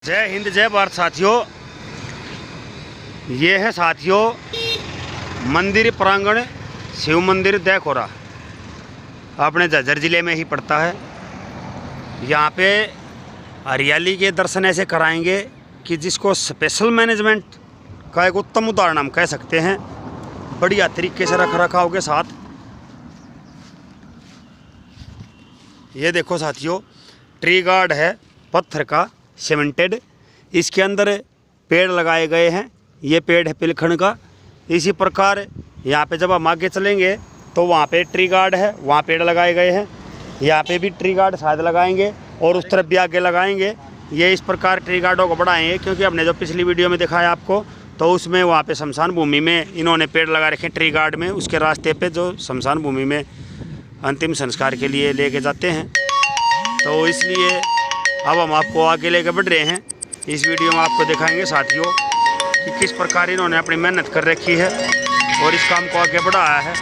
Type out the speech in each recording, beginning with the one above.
जय हिंद जय भारत साथियों। ये है साथियों मंदिर प्रांगण शिव मंदिर देखोरा, अपने झज्जर ज़िले में ही पड़ता है। यहाँ पे हरियाली के दर्शन ऐसे कराएंगे कि जिसको स्पेशल मैनेजमेंट का एक उत्तम उदाहरण हम कह सकते हैं। बढ़िया तरीके से रख रखाव के साथ ये देखो साथियों, ट्री गार्ड है पत्थर का सीमेंटेड। इसके अंदर पेड़ लगाए गए हैं। ये पेड़ है पिलखन का। इसी प्रकार यहाँ पे जब हम आगे चलेंगे तो वहाँ पे ट्री गार्ड है, वहाँ पेड़ लगाए गए हैं। यहाँ पे भी ट्री गार्ड शायद लगाएंगे और उस तरफ भी आगे लगाएंगे। ये इस प्रकार ट्री गार्डों को बढ़ाएंगे, क्योंकि हमने जो पिछली वीडियो में दिखाया आपको, तो उसमें वहाँ पे शमशान भूमि में इन्होंने पेड़ लगा रखे ट्री गार्ड में, उसके रास्ते पे जो शमशान भूमि में अंतिम संस्कार के लिए लेके जाते हैं। तो इसलिए अब हम आपको आगे लेके बढ़ रहे हैं। इस वीडियो में आपको दिखाएंगे साथियों कि किस प्रकार इन्होंने अपनी मेहनत कर रखी है और इस काम को आगे बढ़ाया है।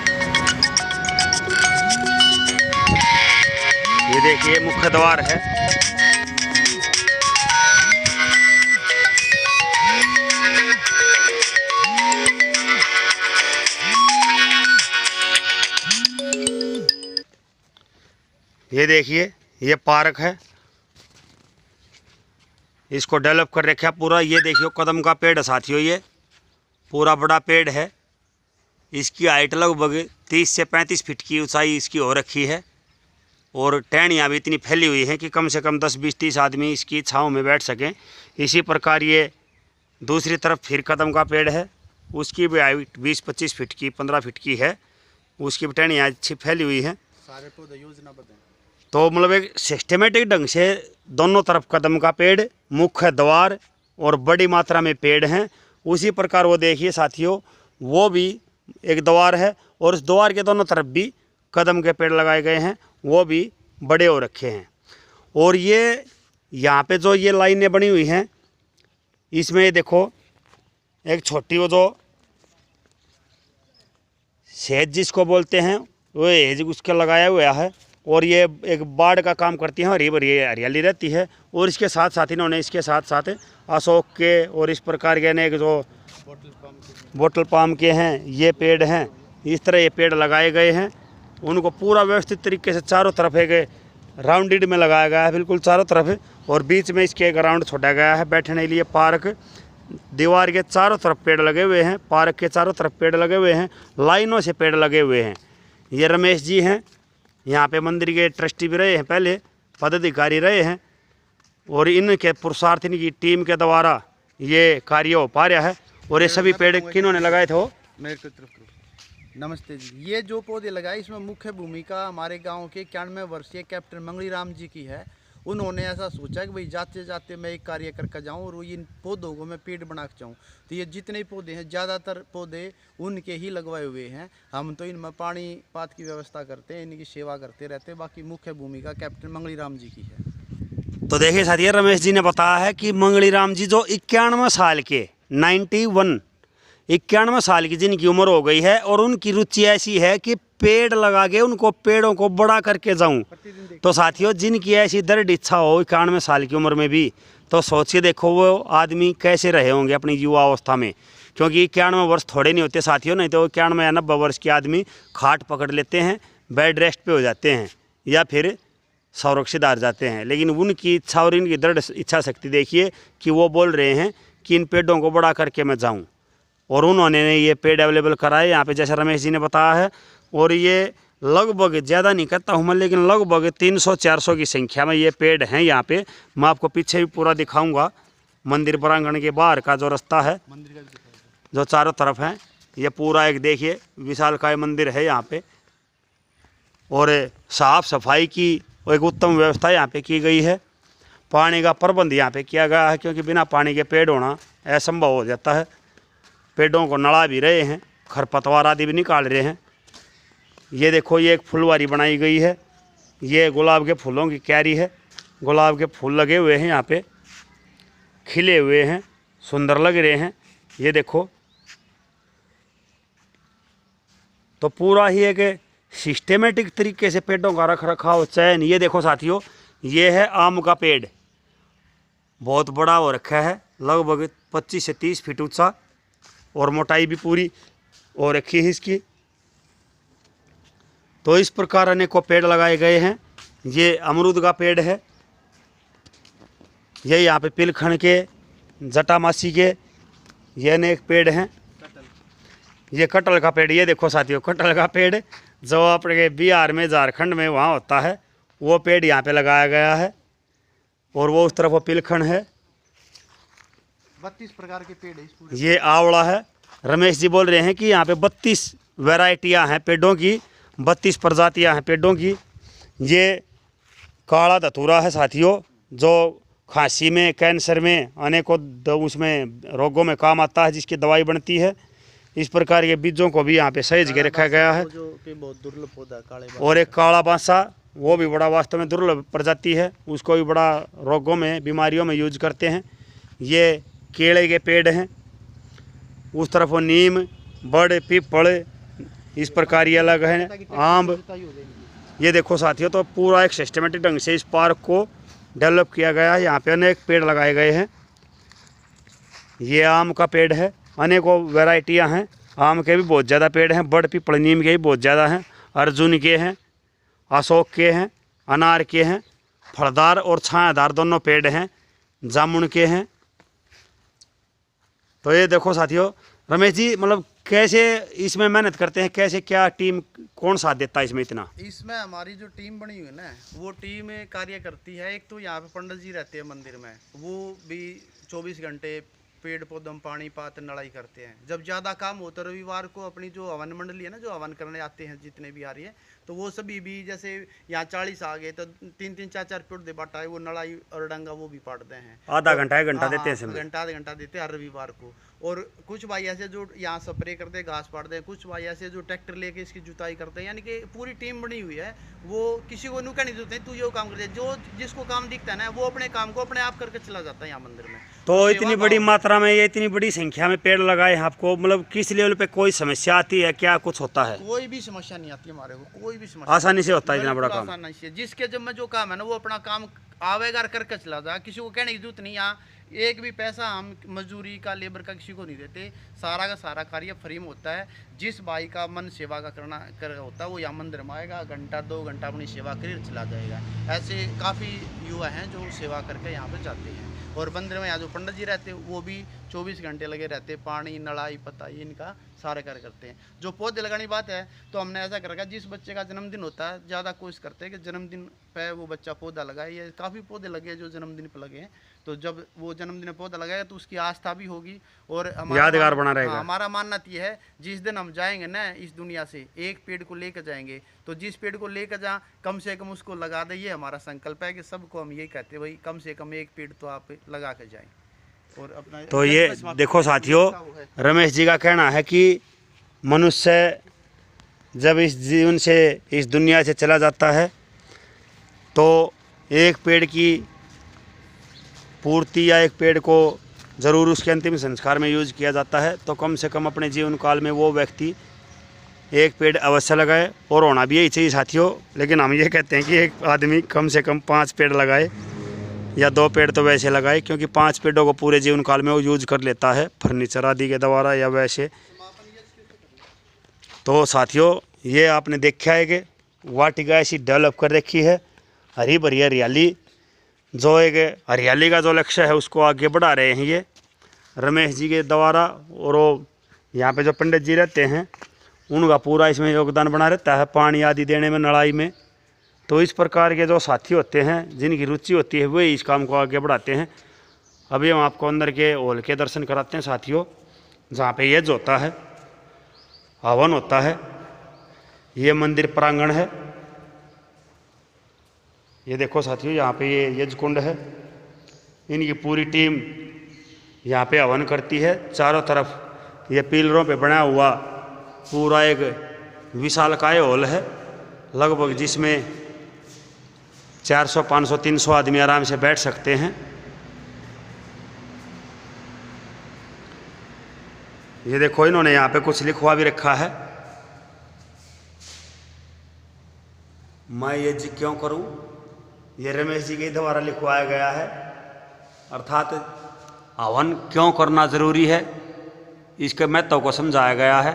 ये देखिए मुख्य द्वार है। ये देखिए ये पार्क है, इसको डेवलप कर रखा पूरा। ये देखियो कदम का पेड़ है साथियों, ये पूरा बड़ा पेड़ है। इसकी हाइट लगभग 30 से 35 फीट की ऊंचाई इसकी हो रखी है और टहनियाँ भी इतनी फैली हुई हैं कि कम से कम 10, 20, 30 आदमी इसकी छाँव में बैठ सकें। इसी प्रकार ये दूसरी तरफ फिर कदम का पेड़ है, उसकी भी हाइट 20-25 फीट की 15 फीट की है। उसकी भी टहनियाँ अच्छी फैली हुई हैं। सारे पौधे योजनाबद्ध हैं। तो मतलब एक सिस्टमेटिक ढंग से दोनों तरफ कदम का पेड़, मुख्य द्वार और बड़ी मात्रा में पेड़ हैं। उसी प्रकार वो देखिए साथियों, वो भी एक द्वार है और उस द्वार के दोनों तरफ भी कदम के पेड़ लगाए गए हैं, वो भी बड़े हो रखे हैं। और ये यहाँ पे जो ये लाइनें बनी हुई हैं, इसमें ये देखो एक छोटी वो जो सेज जिसको बोलते हैं वो हेज उसके लगाया हुआ है और ये एक बाड़ का काम करती है, हरी भरी हरियाली रहती है। और इसके साथ साथ इन्होंने इसके साथ साथ अशोक के और इस प्रकार के अनेक जो बोतल पाम के हैं ये पेड़ हैं, इस तरह ये पेड़ लगाए गए हैं। उनको पूरा व्यवस्थित तरीके से चारों तरफ एक राउंडेड में लगाया गया है, बिल्कुल चारों तरफ। और बीच में इसके एक राउंड छोड़ा गया है बैठने के लिए पार्क। दीवार के चारों तरफ पेड़ लगे हुए हैं, पार्क के चारों तरफ पेड़ लगे हुए हैं, लाइनों से पेड़ लगे हुए हैं। ये रमेश जी हैं, यहाँ पे मंदिर के ट्रस्टी भी रहे हैं, पहले पदाधिकारी रहे हैं। और इनके पुरुषार्थ इनकी टीम के द्वारा ये कार्य हो पा रहा है। और ये सभी पेड़ किन्होंने लगाए थे वो मेरे को तरफ नमस्ते जी। ये जो पौधे लगाए इसमें मुख्य भूमिका हमारे गांव के 91 वर्षीय कैप्टन मंगली राम जी की है। उन्होंने ऐसा सोचा कि भाई जाते जाते मैं एक कार्य करके जाऊं और इन पौधों को मैं पेड़ बना के जाऊँ। तो ये जितने पौधे हैं ज़्यादातर पौधे उनके ही लगवाए हुए हैं। हम तो इनमें पानी पात की व्यवस्था करते हैं, इनकी सेवा करते रहते हैं। बाकी मुख्य भूमिका कैप्टन मंगली राम जी की है। तो देखिए साथियों, रमेश जी ने बताया है कि मंगली राम जी जो 91 साल के 91 साल की जिनकी उम्र हो गई है और उनकी रुचि ऐसी है कि पेड़ लगा के उनको पेड़ों को बड़ा करके जाऊं। तो साथियों, जिनकी ऐसी दृढ़ इच्छा हो 91 साल की उम्र में भी, तो सोचिए देखो वो आदमी कैसे रहे होंगे अपनी युवा अवस्था में। क्योंकि 91 वर्ष थोड़े नहीं होते साथियों, नहीं तो 91 या 90 वर्ष के आदमी खाट पकड़ लेते हैं, बेड रेस्ट पे हो जाते हैं या फिर संरक्षित हार जाते हैं। लेकिन उनकी इच्छा और इनकी दृढ़ इच्छा शक्ति देखिए कि वो बोल रहे हैं कि इन पेड़ों को बड़ा करके मैं जाऊँ। और उन्होंने ये पेड़ अवेलेबल कराए यहाँ पे, जैसे रमेश जी ने बताया है। और ये लगभग ज़्यादा नहीं कहता हूँ मैं, लेकिन लगभग 300-400 की संख्या में ये पेड़ हैं यहाँ पे। मैं आपको पीछे भी पूरा दिखाऊंगा। मंदिर प्रांगण के बाहर का जो रास्ता है, जो चारों तरफ है, ये पूरा एक देखिए विशालकाय मंदिर है यहाँ पे। और साफ सफाई की एक उत्तम व्यवस्था यहाँ पे की गई है। पानी का प्रबंध यहाँ पे किया गया है, क्योंकि बिना पानी के पेड़ होना असंभव हो जाता है। पेड़ों को नड़ा भी रहे हैं, खरपतवार आदि भी निकाल रहे हैं। ये देखो ये एक फुलवारी बनाई गई है, ये गुलाब के फूलों की क्यारी है। गुलाब के फूल लगे हुए हैं यहाँ पे, खिले हुए हैं, सुंदर लग रहे हैं। ये देखो, तो पूरा ही एक सिस्टेमेटिक तरीके से पेड़ों का रख रखाव चयन। ये देखो साथियों, ये है आम का पेड़ बहुत बड़ा हो रखा है, लगभग 25 से 30 फीट ऊंचा, और मोटाई भी पूरी हो रखी है इसकी। तो इस प्रकार अनेकों पेड़ लगाए गए हैं। ये अमरूद का पेड़ है, ये यहाँ पे पिलखण के, जटामासी के, ये अनेक पेड़ हैं। ये कटहल का पेड़, ये देखो साथियों, कटहल का पेड़ जो अपने बिहार में, झारखंड में वहाँ होता है, वो पेड़ यहाँ पे लगाया गया है। और वो उस तरफ वो पिलखण है। 32 प्रकार के पेड़ है इस पूरे। ये आवड़ा है। रमेश जी बोल रहे हैं कि यहाँ पे 32 वैरायटियाँ हैं पेड़ों की, 32 प्रजातियाँ हैं पेड़ों की। ये काला धतूरा है साथियों, जो खांसी में, कैंसर में, अनेकों उसमें रोगों में काम आता है, जिसकी दवाई बनती है। इस प्रकार के बीजों को भी यहाँ पे सहेज के रखा गया है। जो कि बहुत दुर्लभ पौधा काले और एक काला बांसा, वो भी बड़ा वास्तव में दुर्लभ प्रजाति है, उसको भी बड़ा रोगों में, बीमारियों में यूज करते हैं। ये केले के पेड़ हैं। उस तरफ वो नीम, बड़, पीपल, इस प्रकार ये अलग है, आम। ये देखो साथियों, तो पूरा एक सिस्टमेटिक ढंग से इस पार्क को डेवलप किया गया है। यहाँ पे अनेक पेड़ लगाए गए हैं। ये आम का पेड़ है, अनेकों वैरायटियाँ हैं। आम के भी बहुत ज़्यादा पेड़ हैं, बड़, पीपल, नीम के भी बहुत ज़्यादा हैं, अर्जुन के हैं, अशोक के हैं, अनार के हैं, फलदार और छायादार दोनों पेड़ हैं, जामुन के हैं। तो ये देखो साथियों, रमेश जी मतलब कैसे इसमें मेहनत करते हैं, कैसे क्या टीम कौन साथ देता है इसमें इतना? इसमें हमारी जो टीम बनी हुई है ना, वो टीम कार्य करती है। एक तो यहाँ पे पंडित जी रहते हैं मंदिर में, वो भी 24 घंटे पेड़ पौधों में पानी पात नड़ाई करते हैं। जब ज़्यादा काम होता है रविवार को अपनी जो हवन मंडली है ना, जो हवन करने आते हैं जितने भी आ रही है, तो वो सभी भी जैसे यहाँ 40 आ गए तो 3-3 4-4 पेड़ दे बाटा है, वो नड़ाई और डंगा वो भी पाटते हैं। आधा घंटा 1 घंटा हाँ, देते हैं इसमें। घंटा आधा घंटा देते हैं हर रविवार को। और कुछ भाई ऐसे जो यहाँ स्प्रे करते हैं, घास पाटते हैं, कुछ भाई ऐसे जो ट्रैक्टर लेके इसकी जुताई करते हैं। यानी कि पूरी टीम बनी हुई है। वो किसी को नुका नहीं देते तू ये काम करते, जो जिसको काम दिखता है ना, वो अपने काम को अपने आप करके चला जाता है यहाँ मंदिर में। तो इतनी बड़ी मात्रा में, ये इतनी बड़ी संख्या में पेड़ लगाए हैं आपको, मतलब किस लेवल पे कोई समस्या आती है, क्या कुछ होता है? कोई भी समस्या नहीं आती हमारे को, कोई भी समस्या आसानी से होता है इतना बड़ा काम? आसानी से, जिसके जब में जो काम है ना, वो अपना काम आवेगा करके चला जाए। किसी को कहने की जरूरत नहीं। यहाँ एक भी पैसा हम मजदूरी का, लेबर का किसी को नहीं देते। सारा का सारा कार्य फ्री में होता है। जिस भाई का मन सेवा का कर होता है, वो यहाँ मंदिर में आएगा, घंटा 2 घंटा अपनी सेवा कर चला जाएगा। ऐसे काफ़ी युवा हैं जो सेवा करके यहाँ पे जाते हैं। और मंदिर में यहाँ जो पंडित जी रहते हैं, वो भी 24 घंटे लगे रहते हैं, पानी, नड़ाई, पताई, इनका सारे कार्य करते हैं। जो पौधे लगाने की बात है, तो हमने ऐसा कर रखा है, जिस बच्चे का जन्मदिन होता है, ज़्यादा कोशिश करते हैं कि जन्मदिन पे वो बच्चा पौधा लगाए। ये काफ़ी पौधे लगे हैं जो जन्मदिन पे लगे हैं। तो जब वो जन्मदिन पे पौधा लगाएगा, तो उसकी आस्था भी होगी और यादगार बना रहेगा। हमारा मानना ये है, जिस दिन हम जाएंगे ना इस दुनिया से, एक पेड़ को लेकर जाएंगे, तो जिस पेड़ को लेकर जा, कम से कम उसको लगा दे। ये हमारा संकल्प है कि सबको हम यही कहते हैं, भाई कम से कम एक पेड़ तो आप लगा कर जाएं। और अपना तो ये देखो साथियों, रमेश जी का कहना है कि मनुष्य जब इस जीवन से, इस दुनिया से चला जाता है, तो एक पेड़ की पूर्ति या एक पेड़ को ज़रूर उसके अंतिम संस्कार में यूज किया जाता है। तो कम से कम अपने जीवन काल में वो व्यक्ति एक पेड़ अवश्य लगाए, और होना भी यही चाहिए साथियों। लेकिन हम ये कहते हैं कि एक आदमी कम से कम 5 पेड़ लगाए, या 2 पेड़ तो वैसे लगाए, क्योंकि 5 पेड़ों को पूरे जीवन काल में वो यूज कर लेता है, फर्नीचर आदि के द्वारा या वैसे। तो साथियों, ये आपने देखा है कि वाटिका ऐसी डेवलप कर रखी है, हरी भरी हरियाली, जो एक हरियाली का जो लक्ष्य है उसको आगे बढ़ा रहे हैं ये रमेश जी के द्वारा। और वो यहाँ पे जो पंडित जी रहते हैं, उनका पूरा इसमें योगदान बना रहता है, पानी आदि देने में, नड़ाई में। तो इस प्रकार के जो साथी होते हैं, जिनकी रुचि होती है, वे इस काम को आगे बढ़ाते हैं। अभी हम आपको अंदर के हॉल के दर्शन कराते हैं साथियों, जहाँ पे यज्ञ होता है, हवन होता है। ये मंदिर प्रांगण है। ये देखो साथियों, यहाँ पे ये यज्ञ कुंड है। इनकी पूरी टीम यहाँ पे हवन करती है। चारों तरफ ये पिलरों पे बना हुआ पूरा एक विशालकाय हॉल है, लगभग जिसमें 400, 500, 300 आदमी आराम से बैठ सकते हैं। ये देखो, इन्होंने यहाँ पे कुछ लिखवा भी रखा है, मैं यज्ञ क्यों करूं। ये रमेश जी के द्वारा लिखवाया गया है। अर्थात हवन क्यों करना ज़रूरी है, इसके महत्व को समझाया गया है।